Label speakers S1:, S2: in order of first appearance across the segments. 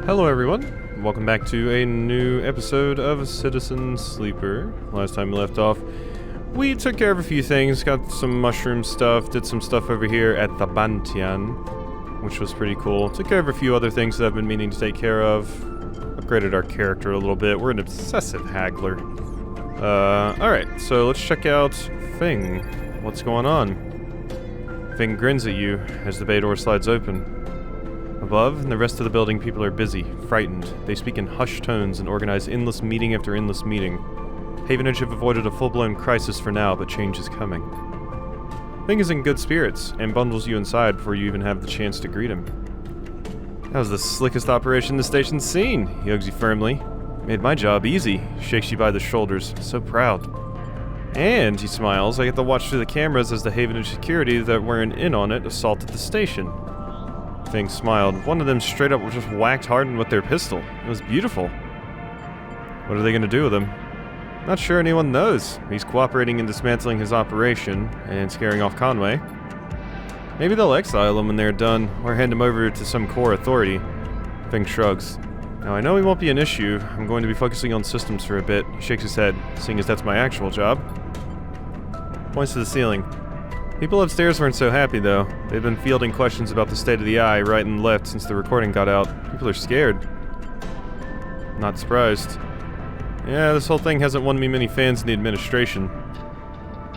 S1: Hello everyone, welcome back to a new episode of Citizen Sleeper. Last time we left off, we took care of a few things, got some mushroom stuff, did some stuff over here at the Bantian, which was pretty cool. Took care of a few other things that I've been meaning to take care of. Upgraded our character a little bit. We're an obsessive haggler. Alright, so let's check out Fing. What's going on? Fing grins at you as the bay door slides open. Above, in the rest of the building, people are busy, frightened. They speak in hushed tones and organize endless meeting after endless meeting. Havenage have avoided a full-blown crisis for now, but change is coming. Fing is in good spirits, and bundles you inside before you even have the chance to greet him. That was the slickest operation the station's seen, he hugs you firmly. Made my job easy, shakes you by the shoulders, so proud. And, he smiles, I get to watch through the cameras as the Havenage security that weren't in on it assaulted the station. Fing smiled. One of them straight up just whacked Hardin with their pistol. It was beautiful. What are they going to do with him? Not sure anyone knows. He's cooperating in dismantling his operation and scaring off Conway. Maybe they'll exile him when they're done, or hand him over to some core authority. Fing shrugs. Now I know he won't be an issue. I'm going to be focusing on systems for a bit. He shakes his head, seeing as that's my actual job. Points to the ceiling. People upstairs weren't so happy, though. They've been fielding questions about the state of the eye right and left since the recording got out. People are scared. Not surprised. Yeah, this whole thing hasn't won me many fans in the administration.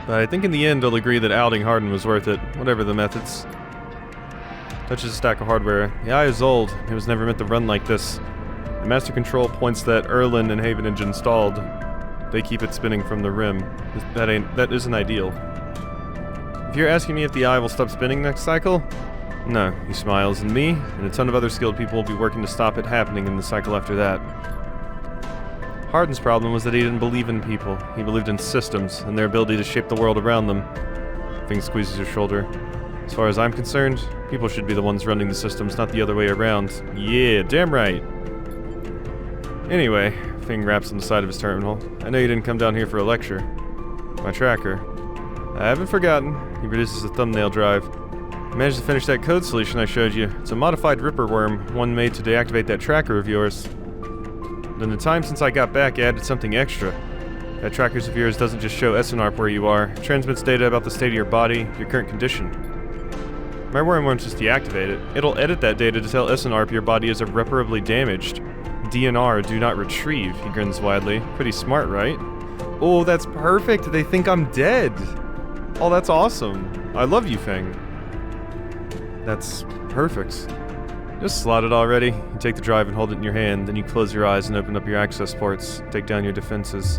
S1: But I think in the end they'll agree that outing Hardin was worth it, whatever the methods. Touches a stack of hardware. The eye is old. It was never meant to run like this. The master control points that Erlin and Havenage installed. They keep it spinning from the rim. That isn't ideal. If you're asking me if the eye will stop spinning next cycle? No, he smiles, and me, and a ton of other skilled people will be working to stop it happening in the cycle after that. Hardin's problem was that he didn't believe in people. He believed in systems, and their ability to shape the world around them. Fing squeezes your shoulder. As far as I'm concerned, people should be the ones running the systems, not the other way around. Yeah, damn right. Anyway, Fing raps on the side of his terminal. I know you didn't come down here for a lecture. My tracker. I haven't forgotten. He produces a thumbnail drive. I managed to finish that code solution I showed you. It's a modified Ripper worm, one made to deactivate that tracker of yours. In the time since I got back, I added something extra. That tracker of yours doesn't just show SNARP where you are. It transmits data about the state of your body, your current condition. My worm won't just deactivate it. It'll edit that data to tell SNARP your body is irreparably damaged. DNR, do not retrieve, he grins widely. Pretty smart, right? Oh, that's perfect. They think I'm dead. Oh, that's awesome. I love you, Fing. That's perfect. Just slot it already. You take the drive and hold it in your hand, then you close your eyes and open up your access ports. Take down your defenses.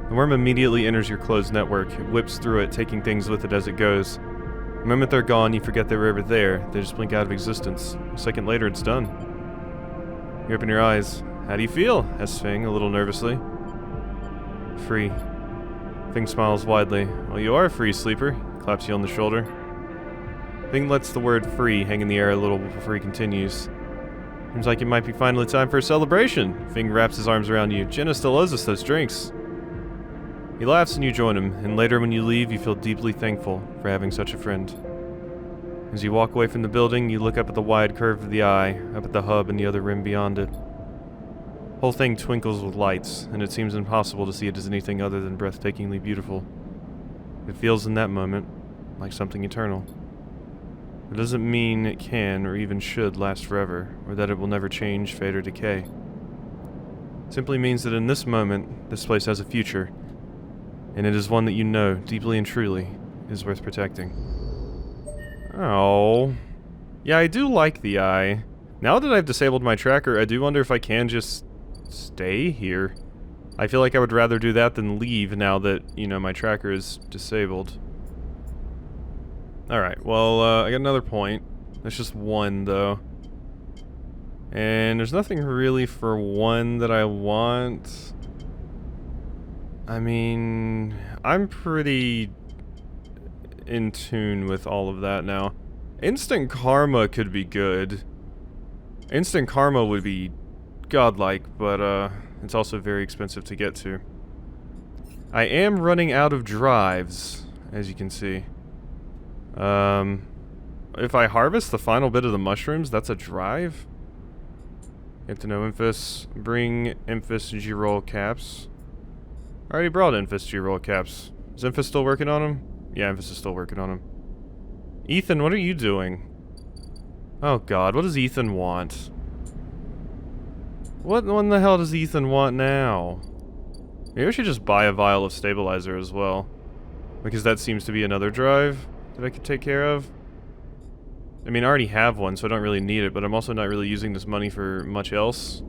S1: The worm immediately enters your closed network. It whips through it, taking things with it as it goes. The moment they're gone, you forget they were ever there. They just blink out of existence. A second later, it's done. You open your eyes. How do you feel? Asks Fing, a little nervously. Free. Fing smiles widely. Well, you are free, sleeper. Claps you on the shoulder. Fing lets the word free hang in the air a little before he continues. Seems like it might be finally time for a celebration. Fing wraps his arms around you. Jenna still owes us those drinks. He laughs and you join him, and later when you leave, you feel deeply thankful for having such a friend. As you walk away from the building, you look up at the wide curve of the eye, up at the hub and the other rim beyond it. The whole thing twinkles with lights, and it seems impossible to see it as anything other than breathtakingly beautiful. It feels in that moment like something eternal. It doesn't mean it can or even should last forever, or that it will never change, fade, or decay. It simply means that in this moment, this place has a future, and it is one that you know, deeply and truly, is worth protecting. Oh. Yeah, I do like the eye. Now that I've disabled my tracker, I do wonder if I can just stay here. I feel like I would rather do that than leave now that, you know, my tracker is disabled. Alright, well, I got another point. There's just one, though. And there's nothing really for one that I want. I mean, I'm pretty in tune with all of that now. Instant karma could be good. Instant karma would be godlike, but it's also very expensive to get to. I am running out of drives, as you can see. If I harvest the final bit of the mushrooms, that's a drive? Get to know Infus. Bring Infus G-roll caps. I already brought Infus G-roll caps. Is Infus still working on them? Yeah, Infus is still working on them. Ethan, what are you doing? Oh god, what does Ethan want? What in the hell does Ethan want now? Maybe I should just buy a vial of stabilizer as well. Because that seems to be another drive that I could take care of. I mean, I already have one, so I don't really need it, but I'm also not really using this money for much else.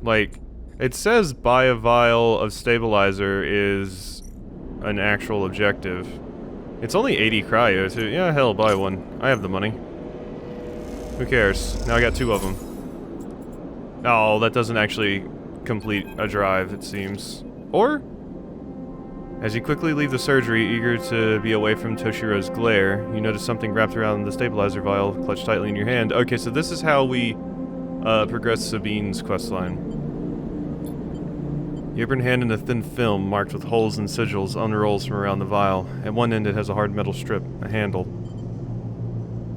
S1: Like, it says buy a vial of stabilizer is an actual objective. It's only 80 cryo, too. Yeah, hell, buy one. I have the money. Who cares? Now I got 2 of them. Oh, that doesn't actually complete a drive, it seems. Or? As you quickly leave the surgery, eager to be away from Toshiro's glare, you notice something wrapped around the stabilizer vial, clutched tightly in your hand. Okay, so this is how we progress Sabine's questline. The open hand in a thin film marked with holes and sigils unrolls from around the vial. At one end it has a hard metal strip, a handle.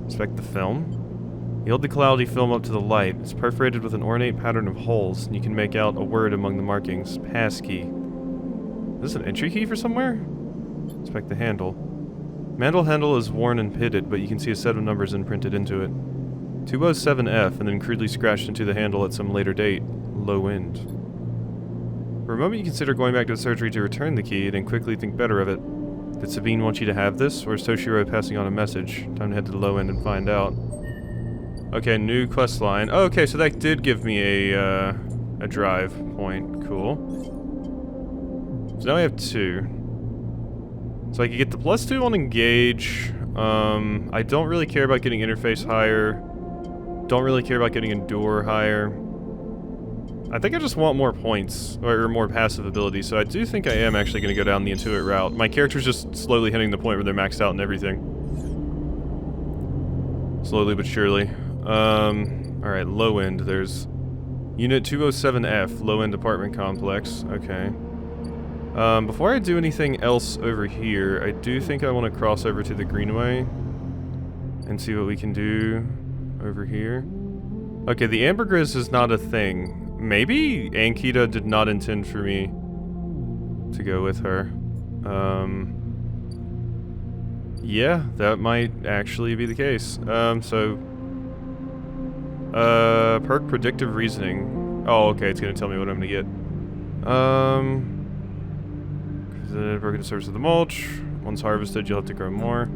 S1: Inspect the film. You hold the cloudy film up to the light. It's perforated with an ornate pattern of holes, and you can make out a word among the markings. Passkey. Is this an entry key for somewhere? Inspect the handle. Mantle handle is worn and pitted, but you can see a set of numbers imprinted into it. 207F, and then crudely scratched into the handle at some later date. Low end. For a moment you consider going back to the surgery to return the key, then quickly think better of it. Did Sabine want you to have this, or is Toshiro passing on a message? Time to head to the low end and find out. Okay, new quest line. Oh, okay, so that did give me a drive point. Cool. So now I have 2. So I can get the +2 on engage. I don't really care about getting interface higher. Don't really care about getting endure higher. I think I just want more points, or more passive abilities, so I do think I am actually going to go down the intuit route. My character's just slowly hitting the point where they're maxed out and everything. Slowly but surely. Alright, low end. There's Unit 207F, low end apartment complex. Okay. Before I do anything else over here, I do think I want to cross over to the Greenway and see what we can do over here. Okay, the ambergris is not a thing. Maybe Ankita did not intend for me to go with her. Yeah, that might actually be the case. Perk predictive reasoning. Oh, okay, it's gonna tell me what I'm gonna get. Broken the surface of the mulch. Once harvested, you'll have to grow more.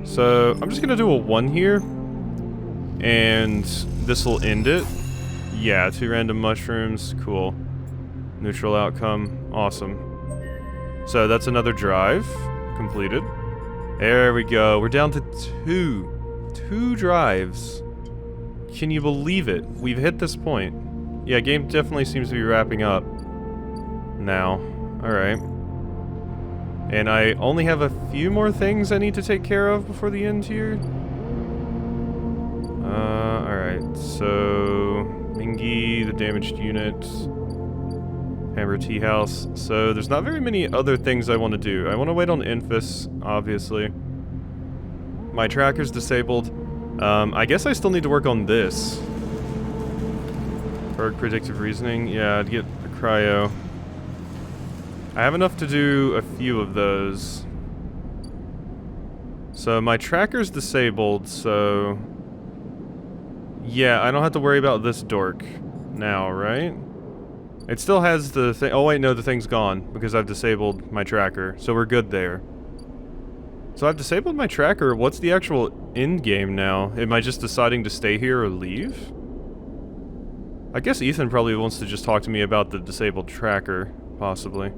S1: So, I'm just gonna do a 1 here. And this will end it. Yeah, 2 random mushrooms. Cool. Neutral outcome. Awesome. So, that's another drive. Completed. There we go. We're down to 2. 2 drives. Can you believe it? We've hit this point. Yeah, game definitely seems to be wrapping up now. Alright. And I only have a few more things I need to take care of before the end here. Alright, so Mingy, the damaged unit, Hammer Tea House. So there's not very many other things I want to do. I want to wait on Infus, obviously. My tracker's disabled. I guess I still need to work on this. Perk predictive reasoning. Yeah, I'd get the cryo. I have enough to do a few of those. So my tracker's disabled, so... Yeah, I don't have to worry about this dork now, right? It still has the thing. Oh wait, no, the thing's gone because I've disabled my tracker, so we're good there. So I've disabled my tracker. What's the actual end game now? Am I just deciding to stay here or leave? I guess Ethan probably wants to just talk to me about the disabled tracker, possibly.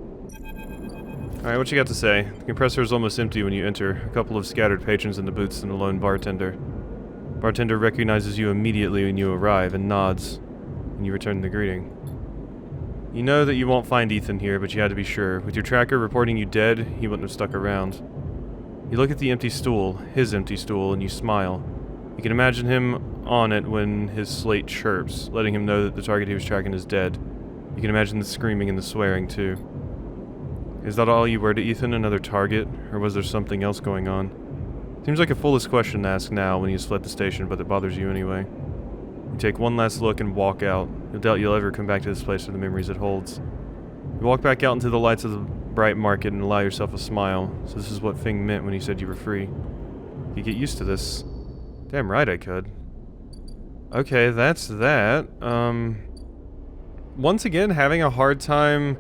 S1: Alright, what you got to say? The compressor is almost empty when you enter. A couple of scattered patrons in the booths and a lone bartender. Bartender recognizes you immediately when you arrive and nods, and you return the greeting. You know that you won't find Ethan here, but you had to be sure. With your tracker reporting you dead, he wouldn't have stuck around. You look at the empty stool, his empty stool, and you smile. You can imagine him on it when his slate chirps, letting him know that the target he was tracking is dead. You can imagine the screaming and the swearing, too. Is that all you were to Ethan, another target, or was there something else going on? Seems like a foolish question to ask now when he's fled the station, but it bothers you anyway. You take one last look and walk out. You doubt you'll ever come back to this place or the memories it holds. You walk back out into the lights of the bright market and allow yourself a smile. So this is what Fing meant when he said you were free. You get used to this. Damn right I could. Okay, that's that. Once again, having a hard time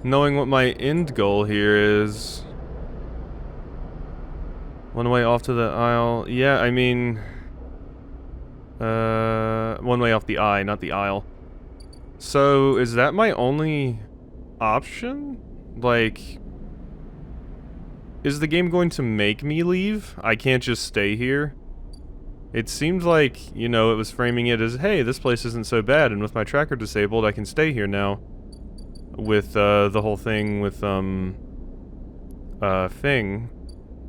S1: knowing what my end goal here is. One way off to the aisle. Yeah, I mean... one way off the eye, not the aisle. So, is that my only option? Like... Is the game going to make me leave? I can't just stay here? It seemed like, you know, it was framing it as, hey, this place isn't so bad, and with my tracker disabled, I can stay here now. With, the whole thing with, Fing.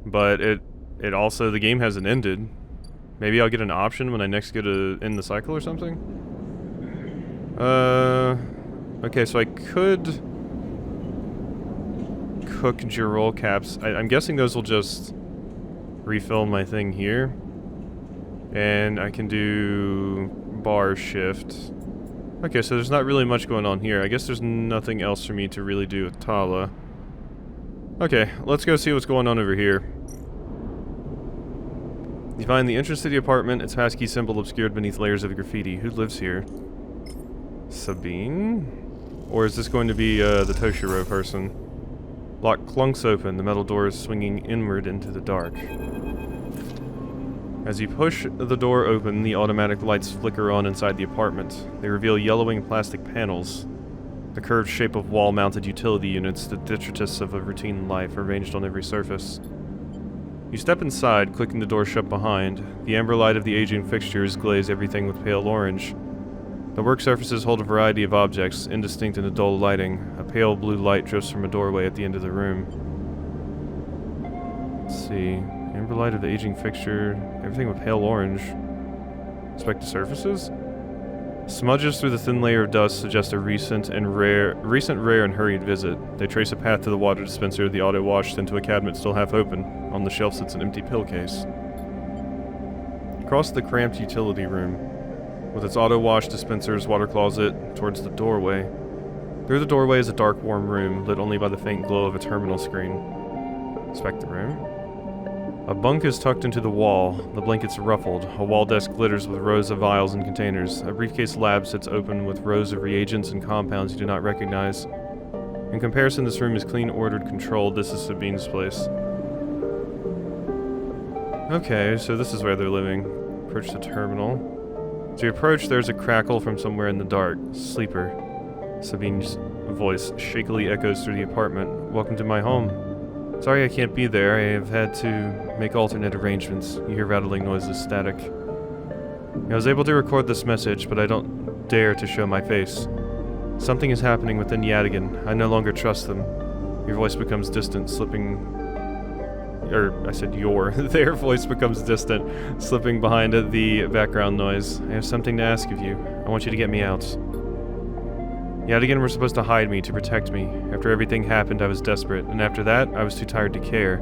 S1: But it also, the game hasn't ended. Maybe I'll get an option when I next get to end the cycle or something? Okay, so I could cook Girol caps. I'm guessing those will just refill my thing here. And I can do bar shift. Okay, so there's not really much going on here. I guess there's nothing else for me to really do with Tala. Okay, let's go see what's going on over here. You find the entrance to the apartment, its passkey symbol obscured beneath layers of graffiti. Who lives here? Sabine? Or is this going to be, the Toshiro person? Lock clunks open, the metal door is swinging inward into the dark. As you push the door open, the automatic lights flicker on inside the apartment. They reveal yellowing plastic panels. The curved shape of wall-mounted utility units, the detritus of a routine life, arranged on every surface. You step inside, clicking the door shut behind. The amber light of the aging fixtures glaze everything with pale orange. The work surfaces hold a variety of objects, indistinct in the dull lighting. A pale blue light drifts from a doorway at the end of the room. Let's see... Amber light of the aging fixture, everything with pale orange. Inspect the surfaces? Smudges through the thin layer of dust suggest a recent, rare, and hurried visit. They trace a path to the water dispenser, the auto wash, then to a cabinet still half open. On the shelf sits an empty pill case. Across the cramped utility room, with its auto wash dispensers, water closet, towards the doorway. Through the doorway is a dark, warm room, lit only by the faint glow of a terminal screen. Inspect the room. A bunk is tucked into the wall, the blankets ruffled, a wall desk glitters with rows of vials and containers, a briefcase lab sits open with rows of reagents and compounds you do not recognize. In comparison, this room is clean, ordered, controlled. This is Sabine's place. Okay, so this is where they're living. Approach the terminal. As you approach, there's a crackle from somewhere in the dark. Sleeper. Sabine's voice shakily echoes through the apartment. Welcome to my home. Sorry I can't be there. I have had to make alternate arrangements. You hear rattling noises, static. I was able to record this message, but I don't dare to show my face. Something is happening within Yadigan. I no longer trust them. Your voice becomes distant, slipping... I said your. Their voice becomes distant, slipping behind the background noise. I have something to ask of you. I want you to get me out. Yadigan were supposed to hide me, to protect me. After everything happened, I was desperate, and after that, I was too tired to care.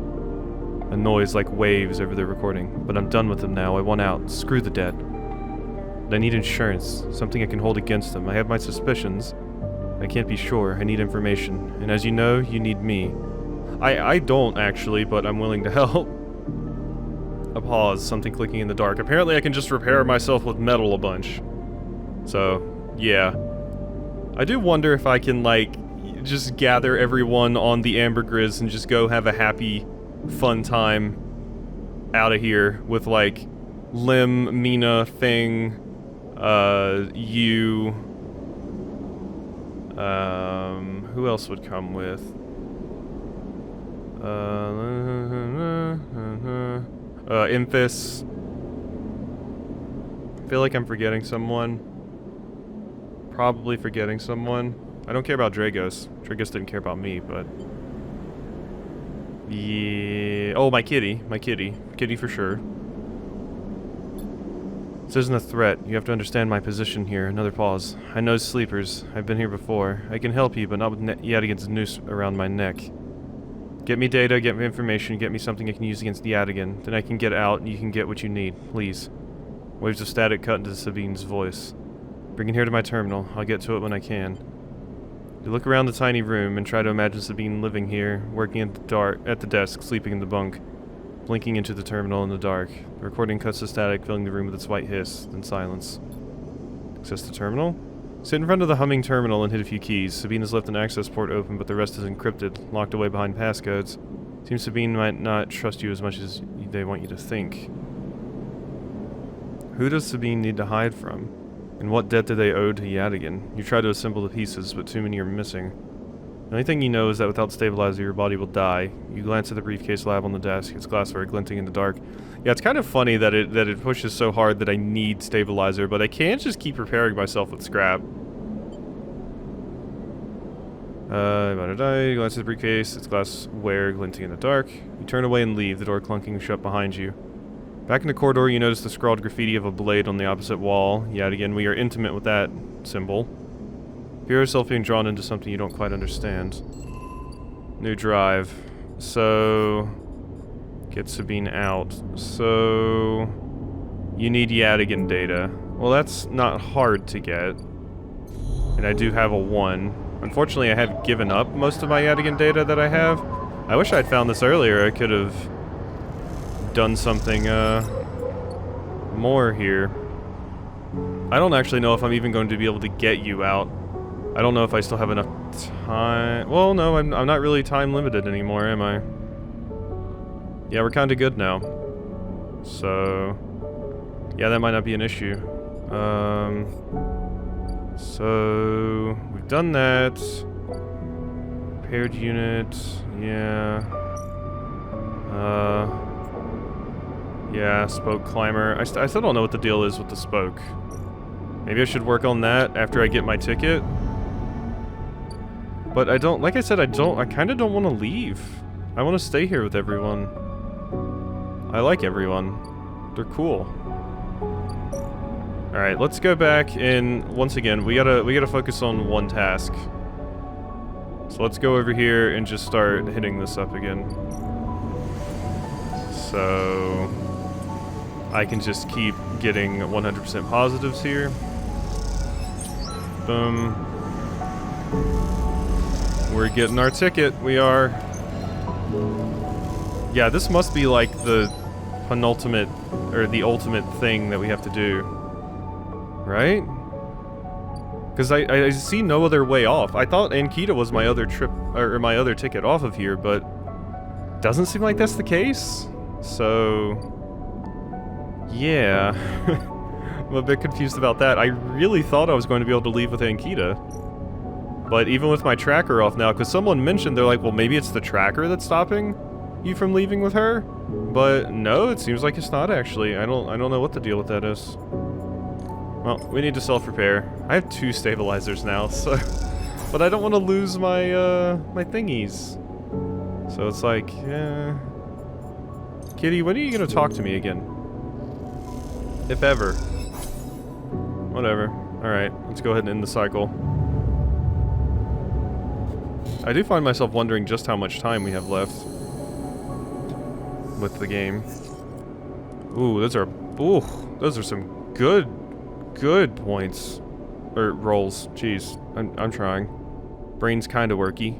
S1: A noise like waves over the recording. But I'm done with them now. I want out. Screw the dead. But I need insurance. Something I can hold against them. I have my suspicions. I can't be sure. I need information. And as you know, you need me. I don't, actually, but I'm willing to help. A pause. Something clicking in the dark. Apparently I can just repair myself with metal a bunch. So, yeah. I do wonder if I can, like, just gather everyone on the ambergris and just go have a happy, fun time out of here with, like, Lim, Mina, Fing, you, who else would come with? Imphis. I feel like I'm forgetting someone. Probably forgetting someone. I don't care about Dragos. Dragos didn't care about me, but... Yeah... Oh, my kitty. My kitty. Kitty for sure. This isn't a threat. You have to understand my position here. Another pause. I know sleepers. I've been here before. I can help you, but not with Yadigan's noose around my neck. Get me data, get me information, get me something I can use against Yadigan. Then I can get out and you can get what you need. Please. Waves of static cut into Sabine's voice. Bring it here to my terminal. I'll get to it when I can. You look around the tiny room and try to imagine Sabine living here, working at the desk, sleeping in the bunk, blinking into the terminal in the dark. The recording cuts to static, filling the room with its white hiss, then silence. Access the terminal? Sit in front of the humming terminal and hit a few keys. Sabine has left an access port open, but the rest is encrypted, locked away behind passcodes. Seems Sabine might not trust you as much as they want you to think. Who does Sabine need to hide from? And what debt do they owe to Yadigan? You try to assemble the pieces, but too many are missing. The only thing you know is that without stabilizer, your body will die. You glance at the briefcase lab on the desk, its glassware glinting in the dark. Yeah, it's kind of funny that it pushes so hard that I need stabilizer, but I can't just keep preparing myself with scrap. About to die. You glance at the briefcase, its glassware glinting in the dark. You turn away and leave, the door clunking shut behind you. Back in the corridor, you notice the scrawled graffiti of a blade on the opposite wall. Yet again, we are intimate with that symbol. Feel yourself being drawn into something you don't quite understand. New drive. So... get Sabine out. So... you need Yadigan data. Well, that's not hard to get. And I do have a 1. Unfortunately, I have given up most of my Yadigan data that I have. I wish I'd found this earlier. I could have done something more here. I don't actually know if I'm even going to be able to get you out. I don't know if I still have enough time. Well, no, I'm not really time limited anymore, am I? Yeah, we're kind of good now. So, yeah, that might not be an issue. So we've done that. Paired unit, yeah. Yeah, spoke climber. I still don't know what the deal is with the spoke. Maybe I should work on that after I get my ticket. But I don't, like I said, I kind of don't want to leave. I want to stay here with everyone. I like everyone. They're cool. Alright, let's go back and, once again, we gotta focus on one task. So let's go over here and just start hitting this up again. So... I can just keep getting 100% positives here. Boom. We're getting our ticket. We are. Yeah, this must be like the penultimate, or the ultimate thing that we have to do. Right? Because I see no other way off. I thought Ankita was my other trip, or my other ticket off of here, but doesn't seem like that's the case. So... yeah. I'm a bit confused about that. I really thought I was going to be able to leave with Ankita. But even with my tracker off now, because someone mentioned, they're like, well, maybe it's the tracker that's stopping you from leaving with her? But no, it seems like it's not actually. I don't know what the deal with that is. Well, we need to self-repair. I have 2 stabilizers now, so... but I don't want to lose my, my thingies. So it's like, Kitty, when are you going to talk to me again? If ever. Whatever. Alright, let's go ahead and end the cycle. I do find myself wondering just how much time we have left with the game. Ooh, those are some good points. Or rolls. Jeez, I'm trying. Brain's kinda worky.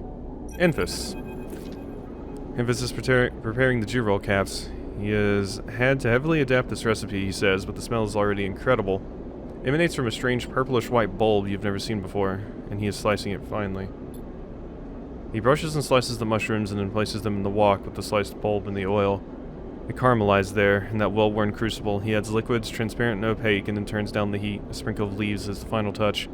S1: Enfys. Enfys is preparing the G-roll caps. He has had to heavily adapt this recipe, he says, but the smell is already incredible. Emanates from a strange purplish-white bulb you've never seen before, and he is slicing it finely. He brushes and slices the mushrooms and then places them in the wok with the sliced bulb and the oil. They caramelize there, in that well-worn crucible. He adds liquids, transparent and opaque, and then turns down the heat. A sprinkle of leaves is the final touch.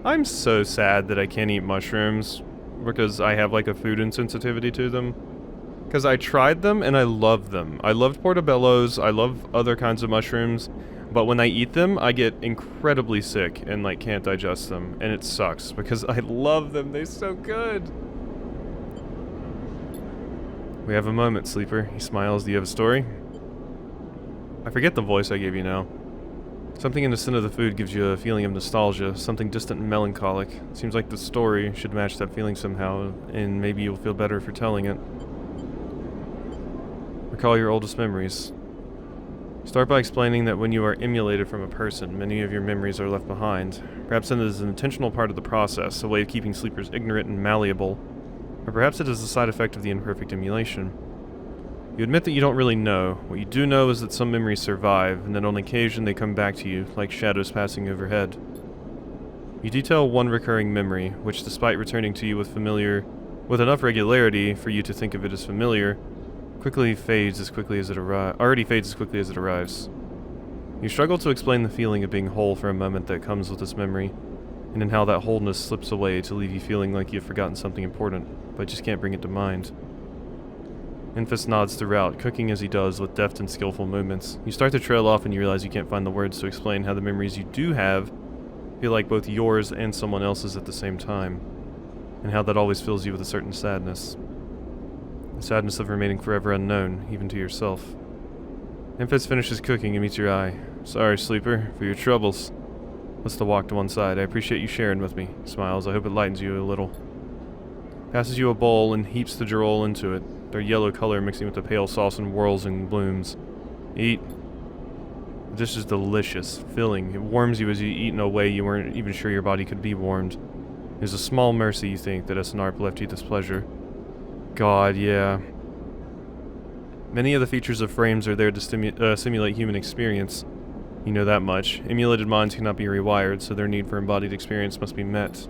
S1: I'm so sad that I can't eat mushrooms, because I have like a food insensitivity to them. Because I tried them and I love them. I loved portobellos, I love other kinds of mushrooms, but when I eat them, I get incredibly sick and like can't digest them, and it sucks because I love them, they're so good. We have a moment, Sleeper. He smiles. Do you have a story? I forget the voice I gave you now. Something in the scent of the food gives you a feeling of nostalgia, something distant and melancholic. Seems like the story should match that feeling somehow, and maybe you'll feel better for telling it. Recall your oldest memories. Start by explaining that when you are emulated from a person, many of your memories are left behind. Perhaps it is an intentional part of the process, a way of keeping sleepers ignorant and malleable, or perhaps it is a side effect of the imperfect emulation. You admit that you don't really know. What you do know is that some memories survive, and that on occasion they come back to you, like shadows passing overhead. You detail one recurring memory, which despite returning to you with enough regularity for you to think of it as familiar, already fades as quickly as it arrives. You struggle to explain the feeling of being whole for a moment that comes with this memory, and in how that wholeness slips away to leave you feeling like you've forgotten something important, but just can't bring it to mind. Infus nods throughout, cooking as he does with deft and skillful movements. You start to trail off and you realize you can't find the words to explain how the memories you do have feel like both yours and someone else's at the same time, and how that always fills you with a certain sadness. The sadness of remaining forever unknown, even to yourself. Infus finishes cooking and meets your eye. Sorry, sleeper, for your troubles. Lets the walk to one side. I appreciate you sharing with me. Smiles. I hope it lightens you a little. Passes you a bowl and heaps the joroll into it, their yellow color mixing with the pale sauce and whirls and blooms. Eat. The dish is delicious, filling. It warms you as you eat in a way you weren't even sure your body could be warmed. It is a small mercy, you think, that Snarp left you this pleasure. God, yeah. Many of the features of frames are there to simulate human experience. You know that much. Emulated minds cannot be rewired, so their need for embodied experience must be met.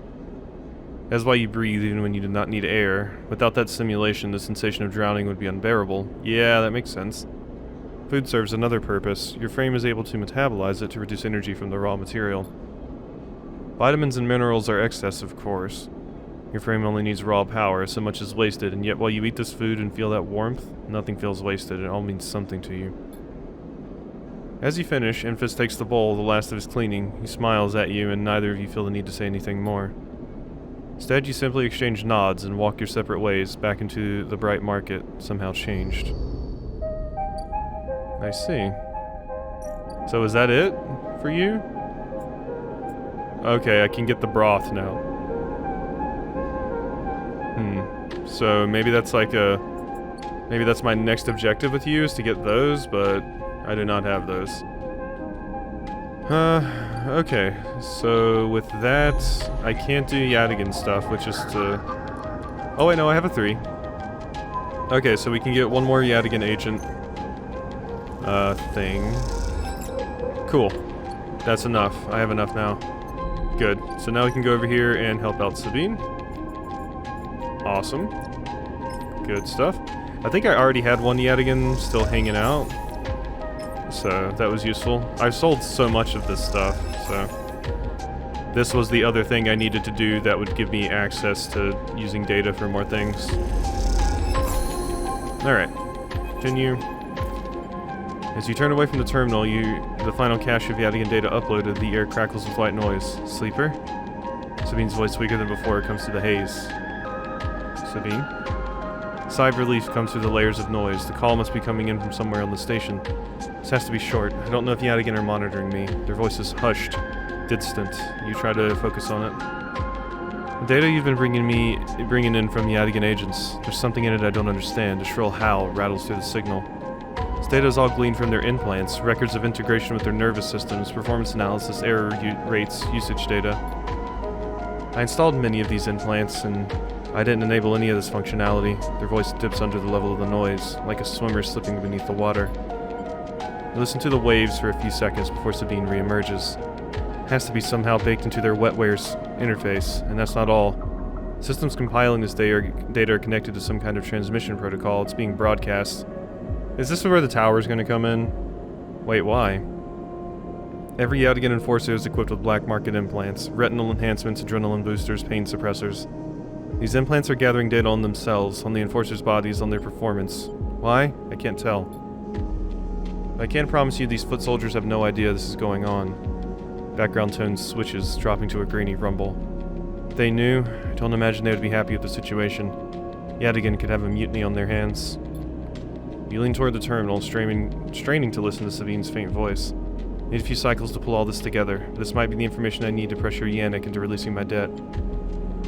S1: That's why you breathe even when you do not need air. Without that simulation, the sensation of drowning would be unbearable. Yeah, that makes sense. Food serves another purpose. Your frame is able to metabolize it to reduce energy from the raw material. Vitamins and minerals are excess, of course. Your frame only needs raw power, so much is wasted, and yet while you eat this food and feel that warmth, nothing feels wasted. It all means something to you. As you finish, Infus takes the bowl, the last of his cleaning. He smiles at you, and neither of you feel the need to say anything more. Instead, you simply exchange nods and walk your separate ways back into the bright market, somehow changed. I see. So is that it for you? Okay, I can get the broth now. So maybe that's like maybe that's my next objective with you, is to get those, but I do not have those. Okay, so with that, I can't do Yadigan stuff, which is to... Oh wait, no, I have a 3. Okay, so we can get one more Yadigan agent thing. Cool. That's enough. I have enough now. Good. So now we can go over here and help out Sabine. Awesome. Good stuff. I think I already had one Yadigan still hanging out, so that was useful. I've sold so much of this stuff, so this was the other thing I needed to do that would give me access to using data for more things. Alright. Continue. As you turn away from the terminal, the final cache of Yadigan data uploaded, the air crackles with white noise. Sleeper? Sabine's voice weaker than before comes through the haze. Sabine? A sigh of relief comes through the layers of noise. The call must be coming in from somewhere on the station. This has to be short. I don't know if Yadigan are monitoring me. Their voices hushed, distant. You try to focus on it. The data you've been bringing in from Yadigan agents. There's something in it I don't understand. A shrill howl rattles through the signal. This data is all gleaned from their implants, records of integration with their nervous systems, performance analysis, error rates, usage data. I installed many of these implants, and I didn't enable any of this functionality. Their voice dips under the level of the noise, like a swimmer slipping beneath the water. You listen to the waves for a few seconds before Sabine reemerges. It has to be somehow baked into their wetware's interface, and that's not all. Systems compiling this data are connected to some kind of transmission protocol. It's being broadcast. Is this where the tower's gonna come in? Wait, why? Every Yadigan Enforcer is equipped with black market implants, retinal enhancements, adrenaline boosters, pain suppressors. These implants are gathering data on themselves, on the Enforcers' bodies, on their performance. Why? I can't tell. But I can promise you these foot soldiers have no idea this is going on. Background tone switches, dropping to a grainy rumble. If they knew, I don't imagine they would be happy with the situation. Yadigan could have a mutiny on their hands. You lean toward the terminal, straining to listen to Sabine's faint voice. Need a few cycles to pull all this together. This might be the information I need to pressure Yannick into releasing my debt.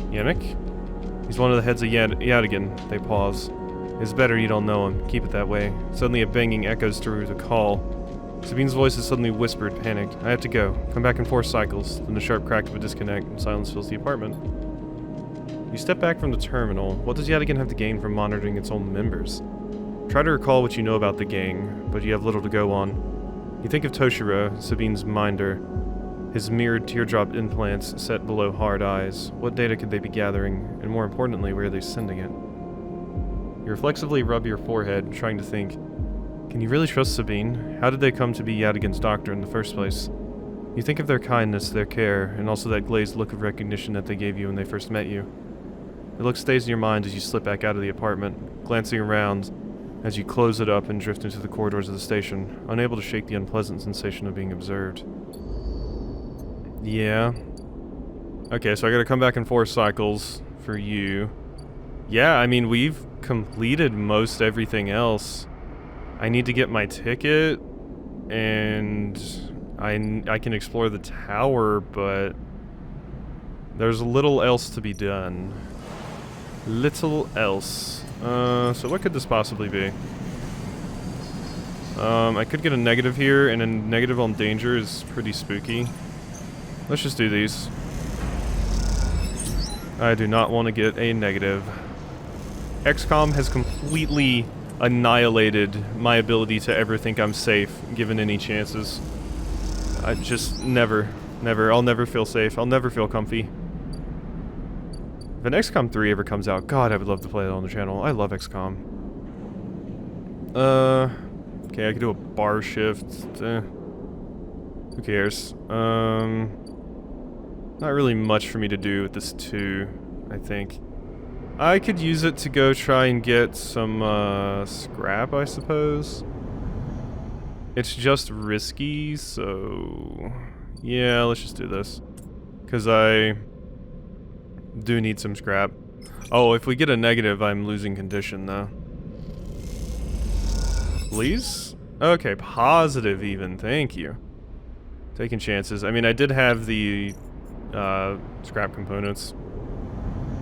S1: Yannick? He's one of the heads of Yadigan. They pause. It's better you don't know him. Keep it that way. Suddenly a banging echoes through the call. Sabine's voice is suddenly whispered, panicked. I have to go. Come back in 4 cycles. Then the sharp crack of a disconnect and silence fills the apartment. You step back from the terminal. What does Yadigan have to gain from monitoring its own members? Try to recall what you know about the gang, but you have little to go on. You think of Toshiro, Sabine's minder, his mirrored teardrop implants set below hard eyes. What data could they be gathering, and more importantly, where are they sending it? You reflexively rub your forehead, trying to think. Can you really trust Sabine? How did they come to be Yadigan's doctor in the first place? You think of their kindness, their care, and also that glazed look of recognition that they gave you when they first met you. The look stays in your mind as you slip back out of the apartment, glancing around as you close it up and drift into the corridors of the station, unable to shake the unpleasant sensation of being observed. Yeah. Okay, so I gotta come back in 4 cycles for you. Yeah, I mean, we've completed most everything else. I need to get my ticket, and I can explore the tower, but there's little else to be done. Little else. So what could this possibly be? I could get a negative here, and a negative on danger is pretty spooky. Let's just do these. I do not want to get a negative. XCOM has completely annihilated my ability to ever think I'm safe, given any chances. I just never. I'll never feel safe. I'll never feel comfy. If an XCOM 3 ever comes out, God, I would love to play it on the channel. I love XCOM. Okay, I could do a bar shift. Who cares? Not really much for me to do with this 2, I think. I could use it to go try and get some, scrap, I suppose. It's just risky, so... yeah, let's just do this. Because I do need some scrap. Oh, if we get a negative, I'm losing condition, though. Please? Okay, positive even, thank you. Taking chances. I mean, I did have the, scrap components.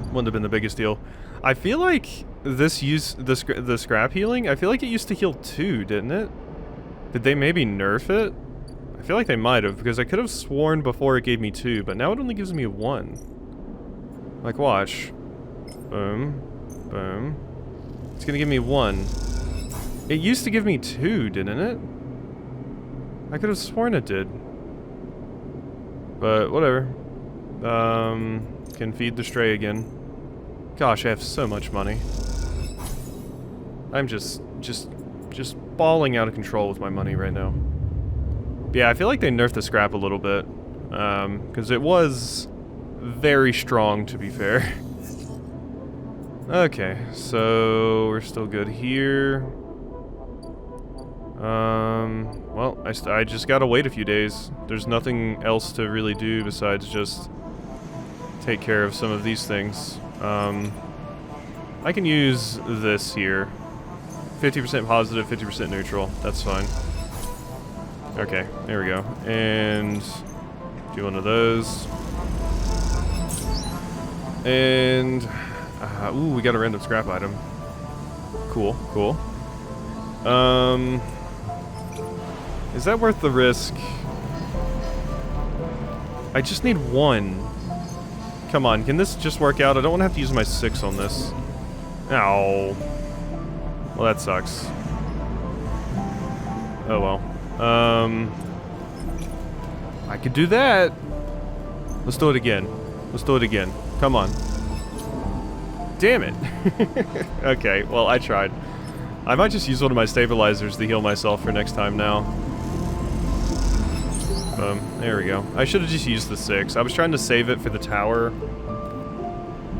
S1: Wouldn't have been the biggest deal. I feel like this the scrap healing, I feel like it used to heal 2, didn't it? Did they maybe nerf it? I feel like they might have, because I could have sworn before it gave me 2, but now it only gives me 1. Like, watch. Boom. Boom. It's gonna give me 1. It used to give me 2, didn't it? I could have sworn it did. But, whatever. Can feed the stray again. Gosh, I have so much money. I'm just balling out of control with my money right now. But yeah, I feel like they nerfed the scrap a little bit. Because it was very strong, to be fair. Okay, so we're still good here. Well, I just gotta wait a few days. There's nothing else to really do besides just take care of some of these things. I can use this here. 50% positive, 50% neutral. That's fine. Okay, there we go. And do one of those. And ooh, we got a random scrap item. Cool, cool. Is that worth the risk? I just need 1. Come on, can this just work out? I don't want to have to use my 6 on this. Ow. Well, that sucks. Oh well. I could do that. Let's do it again. Let's do it again. Come on. Damn it. Okay, well, I tried. I might just use one of my stabilizers to heal myself for next time now. There we go. I should have just used the 6. I was trying to save it for the tower,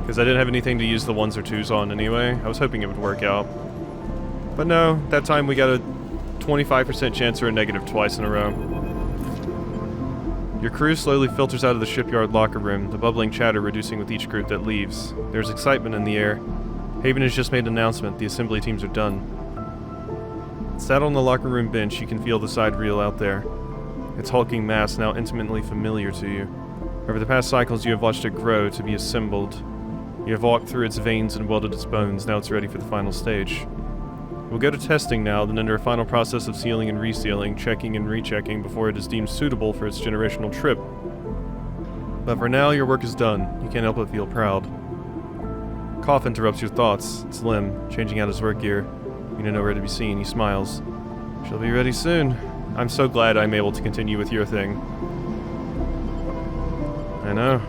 S1: because I didn't have anything to use the 1s or 2s on anyway. I was hoping it would work out. But no, that time we got a 25% chance or a negative twice in a row. Your crew slowly filters out of the shipyard locker room, the bubbling chatter reducing with each group that leaves. There's excitement in the air. Haven has just made an announcement. The assembly teams are done. Sat on the locker room bench, you can feel the side reel out there. Its hulking mass now intimately familiar to you. Over the past cycles, you have watched it grow to be assembled. You have walked through its veins and welded its bones. Now it's ready for the final stage. It We'll go to testing now, then enter a final process of sealing and resealing, checking and rechecking before it is deemed suitable for its generational trip. But for now, your work is done. You can't help but feel proud. Cough interrupts your thoughts. It's Lim, changing out his work gear. Mina nowhere to be seen. He smiles. She'll be ready soon. I'm so glad I'm able to continue with your thing. I know.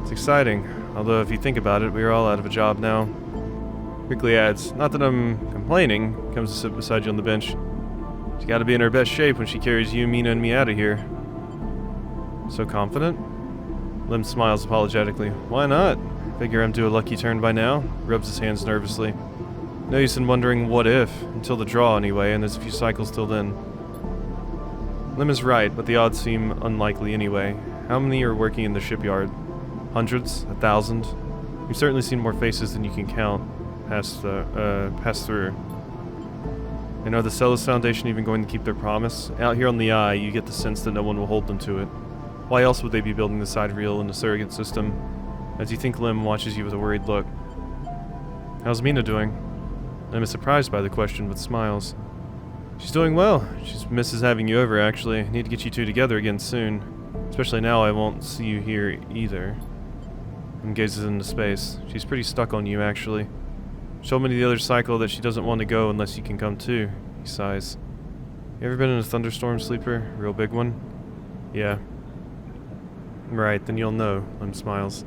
S1: It's exciting. Although if you think about it, we're all out of a job now. Quickly adds, not that I'm complaining, comes to sit beside you on the bench. She's gotta be in her best shape when she carries you, Mina, and me out of here. So confident? Lim smiles apologetically. Why not? Figure I'm due a lucky turn by now. Rubs his hands nervously. No use in wondering what if, until the draw anyway, and there's a few cycles till then. Lim is right, but the odds seem unlikely anyway. How many are working in the shipyard? Hundreds? 1,000? You've certainly seen more faces than you can count. Pass through. And are the Celis Foundation even going to keep their promise? Out here on the Eye, you get the sense that no one will hold them to it. Why else would they be building the sidereal and the surrogate system? As you think, Lim watches you with a worried look. How's Mina doing? Lim is surprised by the question, but smiles. She's doing well. She misses having you over, actually. Need to get you two together again soon. Especially now I won't see you here either. Lim gazes into space. She's pretty stuck on you, actually. She told me the other cycle that she doesn't want to go unless you can come too. He sighs. You ever been in a thunderstorm, Sleeper? Real big one? Yeah. Right, then you'll know, Lim smiles.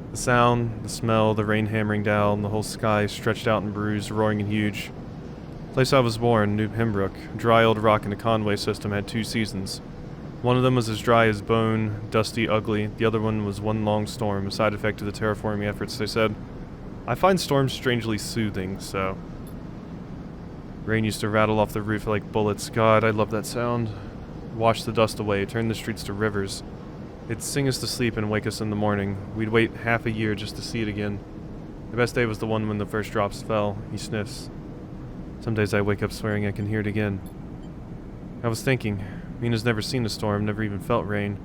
S1: The sound, the smell, the rain hammering down, the whole sky stretched out and bruised, roaring and huge. The place I was born, New Pembroke, a dry old rock in the Conway system, had 2 seasons. One of them was as dry as bone, dusty, ugly. The other one was one long storm, a side effect of the terraforming efforts, they said. I find storms strangely soothing, so... Rain used to rattle off the roof like bullets. God, I love that sound. Wash the dust away, turn the streets to rivers. It'd sing us to sleep and wake us in the morning. We'd wait half a year just to see it again. The best day was the one when the first drops fell. He sniffs. Some days I wake up swearing I can hear it again. I was thinking, Mina's never seen a storm, never even felt rain.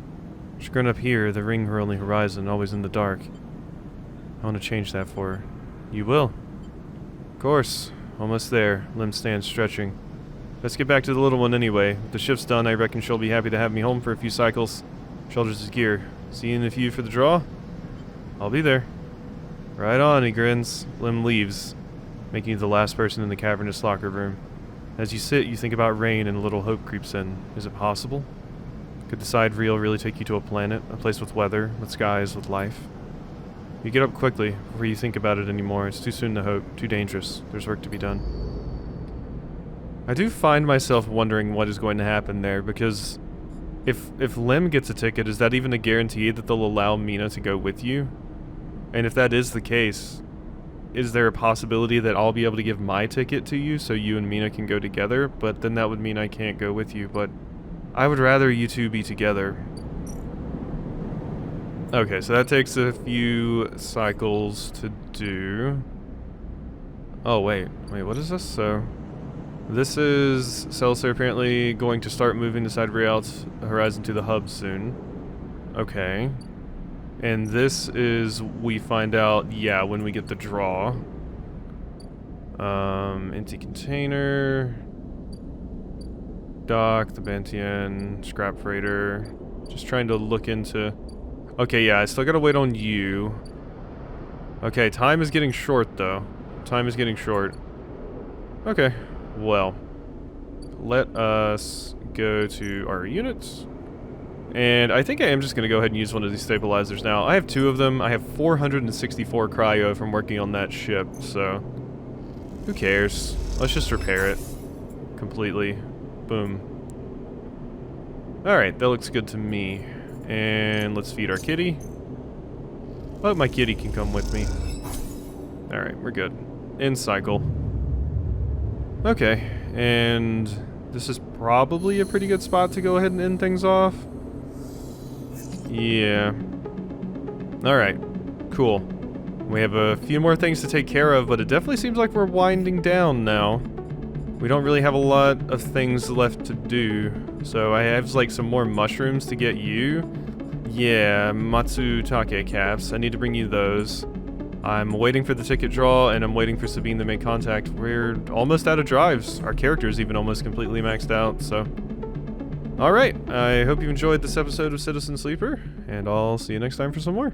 S1: She's grown up here, the ring her only horizon, always in the dark. I want to change that for her. You will. Of course. Almost there. Lim stands stretching. Let's get back to the little one anyway. If the shift's done, I reckon she'll be happy to have me home for a few cycles. Shoulders his gear. See you in a few for the draw? I'll be there. Right on, he grins. Lim leaves, making you the last person in the cavernous locker room. As you sit, you think about rain and a little hope creeps in. Is it possible? Could the sidereal really take you to a planet? A place with weather, with skies, with life? You get up quickly, before you think about it anymore. It's too soon to hope, too dangerous. There's work to be done. I do find myself wondering what is going to happen there, because... If Lim gets a ticket, is that even a guarantee that they'll allow Mina to go with you? And if that is the case, is there a possibility that I'll be able to give my ticket to you so you and Mina can go together? But then that would mean I can't go with you, but I would rather you two be together. Okay, so that takes a few cycles to do. Oh, wait, what is this? So... This is... Cells are apparently going to start moving the sidereal horizon to the hub soon. Okay. And this is... We find out, yeah, when we get the draw. Empty container... Dock, the Bantien, scrap freighter... Just trying to look into... Okay, yeah, I still gotta wait on you. Okay, time is getting short, though. Time is getting short. Okay. Well, let us go to our units. And I think I am just going to go ahead and use one of these stabilizers now. I have 2 of them. I have 464 cryo from working on that ship, so... Who cares? Let's just repair it. Completely. Boom. Alright, that looks good to me. And let's feed our kitty. Oh, my kitty can come with me. Alright, we're good. End cycle. Okay, and this is probably a pretty good spot to go ahead and end things off. Yeah. Alright, cool. We have a few more things to take care of, but it definitely seems like we're winding down now. We don't really have a lot of things left to do. So I have like some more mushrooms to get you. Yeah, Matsutake caps. I need to bring you those. I'm waiting for the ticket draw, and I'm waiting for Sabine to make contact. We're almost out of drives. Our character's even almost completely maxed out, so... Alright, I hope you enjoyed this episode of Citizen Sleeper, and I'll see you next time for some more.